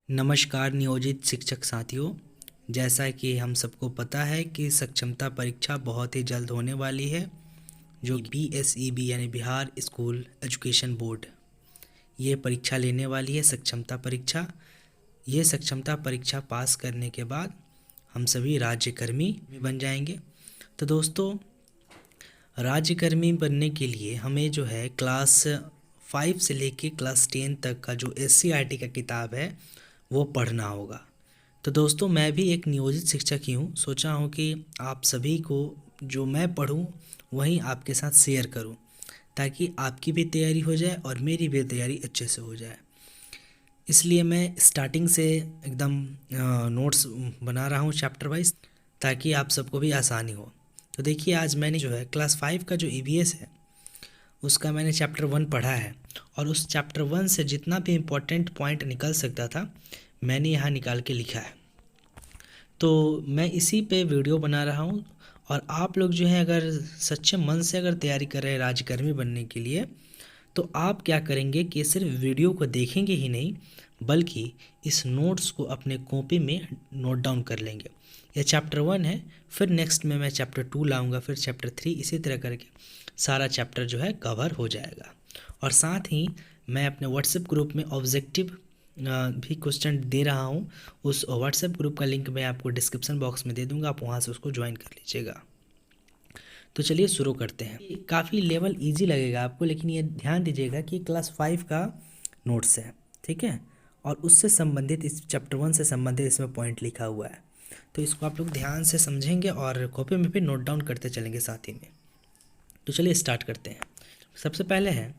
नमस्कार नियोजित शिक्षक साथियों। जैसा कि हम सबको पता है कि सक्षमता परीक्षा बहुत ही जल्द होने वाली है, जो BSEB यानी बिहार स्कूल एजुकेशन बोर्ड ये परीक्षा लेने वाली है सक्षमता परीक्षा। ये सक्षमता परीक्षा पास करने के बाद हम सभी राज्यकर्मी भी बन जाएंगे। तो दोस्तों, राज्यकर्मी बनने के लिए हमें जो है क्लास 5 से लेके क्लास 10 तक का जो SCERT का किताब है वो पढ़ना होगा। तो दोस्तों, मैं भी एक नियोजित शिक्षक ही हूँ। सोचा हूँ कि आप सभी को जो मैं पढ़ूँ वहीं आपके साथ शेयर करूँ, ताकि आपकी भी तैयारी हो जाए और मेरी भी तैयारी अच्छे से हो जाए। इसलिए मैं स्टार्टिंग से एकदम नोट्स बना रहा हूँ चैप्टर वाइज, ताकि आप सबको भी आसानी हो। तो देखिए, आज मैंने जो है क्लास 5 का जो EVS है उसका मैंने चैप्टर 1 पढ़ा है, और उस चैप्टर 1 से जितना भी इम्पोर्टेंट पॉइंट निकल सकता था मैंने यहाँ निकाल के लिखा है। तो मैं इसी पे वीडियो बना रहा हूँ। और आप लोग जो है अगर सच्चे मन से अगर तैयारी कर रहे हैं राज्यकर्मी बनने के लिए, तो आप क्या करेंगे कि सिर्फ वीडियो को देखेंगे ही नहीं, बल्कि इस नोट्स को अपने कॉपी में नोट डाउन कर लेंगे। यह चैप्टर 1 है, फिर नेक्स्ट में मैं चैप्टर 2 लाऊंगा, फिर चैप्टर 3, इसी तरह करके सारा चैप्टर जो है कवर हो जाएगा। और साथ ही मैं अपने व्हाट्सएप ग्रुप में ऑब्जेक्टिव भी क्वेश्चन दे रहा हूँ। उस व्हाट्सएप ग्रुप का लिंक मैं आपको डिस्क्रिप्शन बॉक्स में दे दूँगा, आप वहाँ से उसको ज्वाइन कर लीजिएगा। तो चलिए शुरू करते हैं। काफ़ी लेवल इजी लगेगा आपको, लेकिन ये ध्यान दीजिएगा कि क्लास 5 का नोट्स है, ठीक है, और उससे संबंधित इस चैप्टर 1 से संबंधित इसमें पॉइंट लिखा हुआ है। तो इसको आप लोग ध्यान से समझेंगे और कॉपी में भी नोट डाउन करते चलेंगे साथ ही में। तो चलिए स्टार्ट करते हैं। सबसे पहले है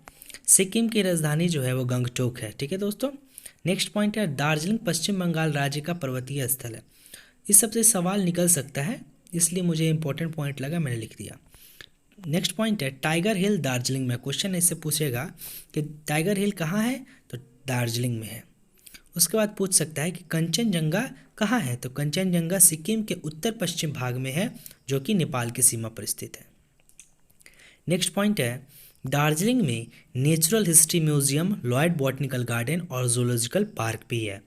सिक्किम की राजधानी जो है वो गंगटोक है, ठीक है दोस्तों। नेक्स्ट पॉइंट है दार्जिलिंग पश्चिम बंगाल राज्य का पर्वतीय स्थल है। इस सबसे सवाल निकल सकता है, इसलिए मुझे इंपॉर्टेंट पॉइंट लगा, मैंने लिख दिया। नेक्स्ट पॉइंट है टाइगर हिल दार्जिलिंग में। क्वेश्चन इससे पूछेगा कि टाइगर हिल कहाँ है, तो दार्जिलिंग में है। उसके बाद पूछ सकता है कि कंचनजंगा कहाँ है, तो कंचनजंगा सिक्किम के उत्तर पश्चिम भाग में है, जो कि नेपाल की सीमा पर स्थित है। नेक्स्ट पॉइंट है दार्जिलिंग में natural history museum, Lloyd botanical garden और जूलॉजिकल पार्क भी है।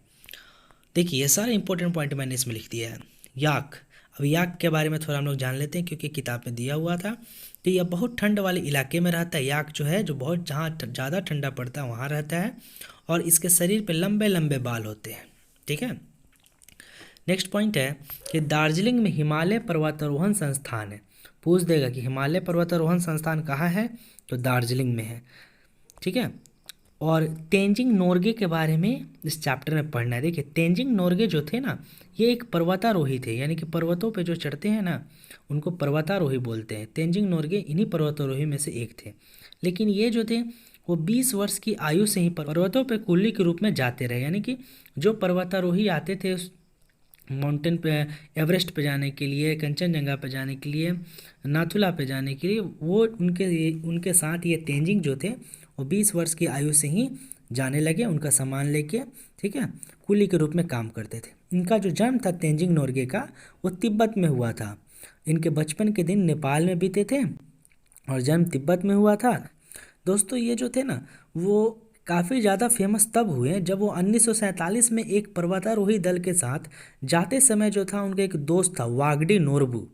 देखिए, ये सारे इंपॉर्टेंट पॉइंट मैंने इसमें लिख दिया है। याक, अब याक के बारे में थोड़ा हम लोग जान लेते हैं, क्योंकि किताब में दिया हुआ था। तो यह बहुत ठंड वाले इलाके में रहता है। याक जो है, जो बहुत जहाँ ज़्यादा ठंडा पड़ता है वहाँ रहता है, और इसके शरीर पे लंबे लंबे बाल होते हैं, ठीक है। नेक्स्ट पॉइंट है कि दार्जिलिंग में हिमालय पर्वतारोहण संस्थान है। पूछ देगा कि हिमालय पर्वतारोहण संस्थान कहाँ है, तो दार्जिलिंग में है, ठीक है। और तेंजिंग नोर्गे के बारे में इस चैप्टर में पढ़ना है। देखिए, तेंजिंग नोर्गे जो थे ना, ये एक पर्वतारोही थे, यानी कि पर्वतों पे जो चढ़ते हैं ना उनको पर्वतारोही बोलते हैं। तेंजिंग नोर्गे इन्हीं पर्वतारोही में से एक थे। लेकिन ये जो थे वो 20 वर्ष की आयु से ही पर्वतों पे कुल्ली के रूप में जाते रहे, यानी कि जो पर्वतारोही आते थे उस माउंटेन पे, एवरेस्ट पे जाने के लिए, कंचनजंगा पे जाने के लिए, नाथुला पे जाने के लिए, वो उनके साथ ये तेंजिंग जो थे वो 20 वर्ष की आयु से ही जाने लगे, उनका सामान लेके, ठीक है, कुली के रूप में काम करते थे। इनका जो जन्म था तेंजिंग नोर्गे का, वो तिब्बत में हुआ था। इनके बचपन के दिन नेपाल में बीते थे और जन्म तिब्बत में हुआ था। दोस्तों, ये जो थे ना वो काफ़ी ज़्यादा फेमस तब हुए जब वो 1947 में एक पर्वतारोही दल के साथ जाते समय जो था उनका एक दोस्त था वागडी नोरबू,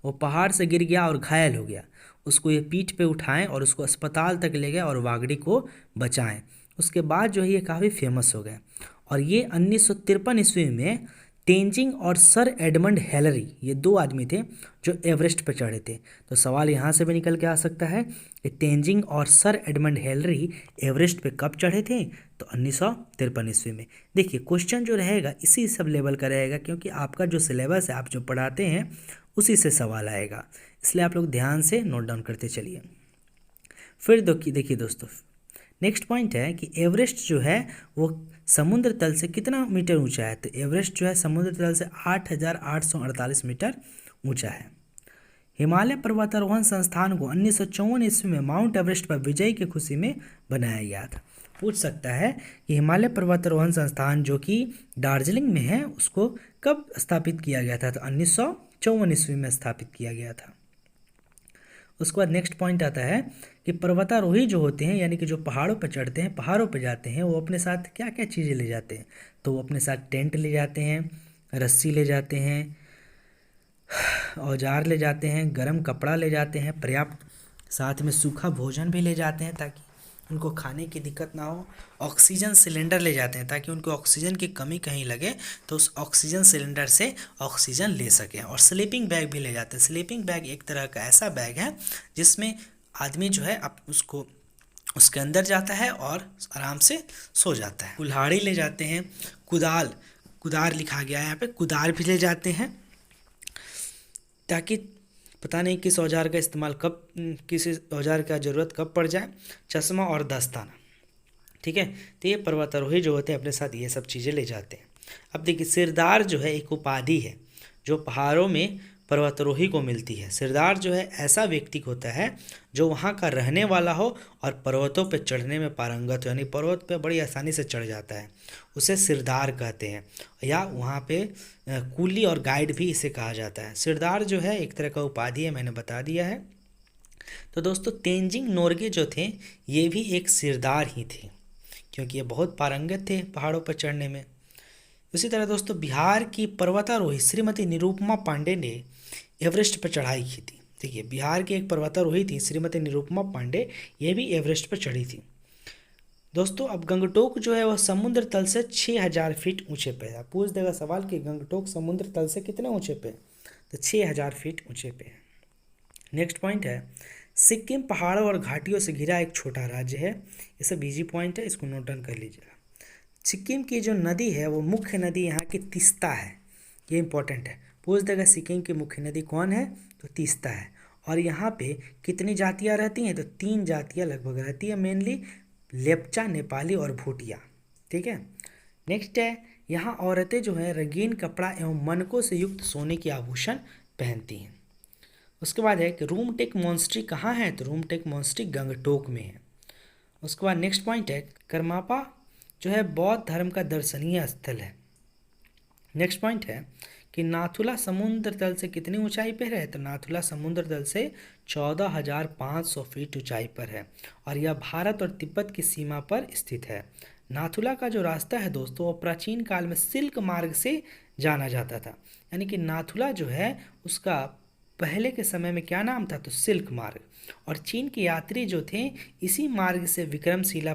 वो पहाड़ से गिर गया और घायल हो गया। उसको ये पीठ पे उठाएं और उसको अस्पताल तक ले गए और वागडी को बचाएं। उसके बाद जो है ये काफ़ी फेमस हो गए। और ये 1953 ईस्वी में तेंजिंग और सर एडमंड हेलरी, ये दो आदमी थे जो एवरेस्ट पर चढ़े थे। तो सवाल यहाँ से भी निकल के आ सकता है कि तेंजिंग और सर एडमंड हेलरी एवरेस्ट पे कब चढ़े थे, तो 1953 ईस्वी में। देखिए, क्वेश्चन जो रहेगा इसी सब लेवल का रहेगा, क्योंकि आपका जो सिलेबस है, आप जो पढ़ाते हैं उसी से सवाल आएगा, इसलिए आप लोग ध्यान से नोट डाउन करते चलिए। फिर देखिए दोस्तों, नेक्स्ट पॉइंट है कि एवरेस्ट जो है वो समुद्र तल से कितना मीटर ऊंचा है, तो एवरेस्ट जो है समुद्र तल से 8,848 मीटर ऊंचा है। हिमालय पर्वतारोहण संस्थान को 1954 ईस्वी में माउंट एवरेस्ट पर विजय की खुशी में बनाया गया था। पूछ सकता है कि हिमालय पर्वतारोहण संस्थान जो कि दार्जिलिंग में है उसको कब स्थापित किया गया था, तो 1954 ईस्वी में स्थापित किया गया था। उसके बाद नेक्स्ट पॉइंट आता है कि पर्वतारोही जो होते हैं यानी कि जो पहाड़ों पर चढ़ते हैं, पहाड़ों पर जाते हैं, वो अपने साथ क्या क्या चीज़ें ले जाते हैं। तो वो अपने साथ टेंट ले जाते हैं, रस्सी ले जाते हैं, औजार ले जाते हैं, गर्म कपड़ा ले जाते हैं, पर्याप्त साथ में सूखा भोजन भी ले जाते हैं ताकि उनको खाने की दिक्कत ना हो। ऑक्सीजन सिलेंडर ले जाते हैं ताकि उनको ऑक्सीजन की कमी कहीं लगे तो उस ऑक्सीजन सिलेंडर से ऑक्सीजन ले सकें। और स्लीपिंग बैग भी ले जाते हैं। स्लीपिंग बैग एक तरह का ऐसा बैग है जिसमें आदमी जो है अब उसको उसके अंदर जाता है और आराम से सो जाता है। कुल्हाड़ी ले जाते हैं, कुदार लिखा गया है यहाँ पे, कुदार भी ले जाते हैं ताकि पता नहीं किस औजार का इस्तेमाल कब, किस औजार का ज़रूरत कब पड़ जाए। चश्मा और दस्ताना, ठीक है। तो ये पर्वतारोही जो होते हैं अपने साथ ये सब चीज़ें ले जाते हैं। अब देखिए, सिरदार जो है एक उपाधि है जो पहाड़ों में पर्वतारोही को मिलती है। सिरदार जो है ऐसा व्यक्ति होता है जो वहाँ का रहने वाला हो और पर्वतों पर चढ़ने में पारंगत हो, यानी पर्वत पे बड़ी आसानी से चढ़ जाता है, उसे सिरदार कहते हैं। या वहाँ पे कुली और गाइड भी इसे कहा जाता है। सिरदार जो है एक तरह का उपाधि है, मैंने बता दिया है। तो दोस्तों तेंजिंग नोरगे जो थे ये भी एक सिरदार ही थे क्योंकि ये बहुत पारंगत थे पहाड़ों पर चढ़ने में। उसी तरह दोस्तों बिहार की पर्वतारोही श्रीमती निरुपमा पांडे ने एवरेस्ट पर चढ़ाई की थी। देखिए, बिहार की एक पर्वतारोही थी श्रीमती निरुपमा पांडे, ये भी एवरेस्ट पर चढ़ी थी। दोस्तों अब गंगटोक जो है वह समुद्र तल से 6000 फीट ऊंचे पे है। पूछ देगा सवाल कि गंगटोक समुद्र तल से कितने ऊंचे पे है, तो 6000 फीट ऊंचे पे है। नेक्स्ट पॉइंट है, सिक्किम पहाड़ों और घाटियों से घिरा एक छोटा राज्य है। ये सब इजी पॉइंट है, इसको नोट डाउन कर लीजिएगा। सिक्किम की जो नदी है वो मुख्य नदी यहाँ की तीस्ता है, ये इंपॉर्टेंट है। पूछ देगा सिक्किम की मुख्य नदी कौन है, तो तीस्ता है। और यहाँ पे कितनी जातियाँ रहती हैं, तो 3 जातियाँ लगभग रहती है, मेनली लेप्चा, नेपाली और भूटिया, ठीक है। नेक्स्ट है, यहाँ औरतें जो हैं रंगीन कपड़ा एवं मनकों से युक्त सोने के आभूषण पहनती हैं। उसके बाद है कि रूमटेक मॉन्स्ट्री कहाँ है, तो रूमटेक मॉन्स्ट्री गंगटोक में है। उसके बाद नेक्स्ट पॉइंट है, करमापा जो है बौद्ध धर्म का दर्शनीय स्थल है। नेक्स्ट पॉइंट है कि नाथुला समुद्र तल से कितनी ऊंचाई पर है, तो नाथुला समुद्र तल से 14,500 फीट ऊंचाई पर है और यह भारत और तिब्बत की सीमा पर स्थित है। नाथुला का जो रास्ता है दोस्तों वो प्राचीन काल में सिल्क मार्ग से जाना जाता था, यानी कि नाथुला जो है उसका पहले के समय में क्या नाम था, तो सिल्क मार्ग। और चीन के यात्री जो थे इसी मार्ग से विक्रमशिला,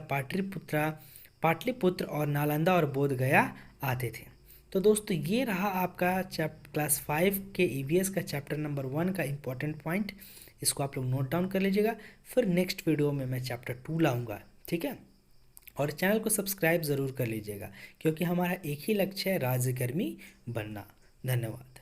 पाटलिपुत्र और नालंदा और बोध गया आते थे। तो दोस्तों ये रहा आपका क्लास 5 के ईवीएस का चैप्टर नंबर 1 का इम्पोर्टेंट पॉइंट। इसको आप लोग नोट डाउन कर लीजिएगा। फिर नेक्स्ट वीडियो में मैं चैप्टर 2 लाऊंगा, ठीक है। और चैनल को सब्सक्राइब ज़रूर कर लीजिएगा क्योंकि हमारा एक ही लक्ष्य है, राज्यकर्मी बनना। धन्यवाद।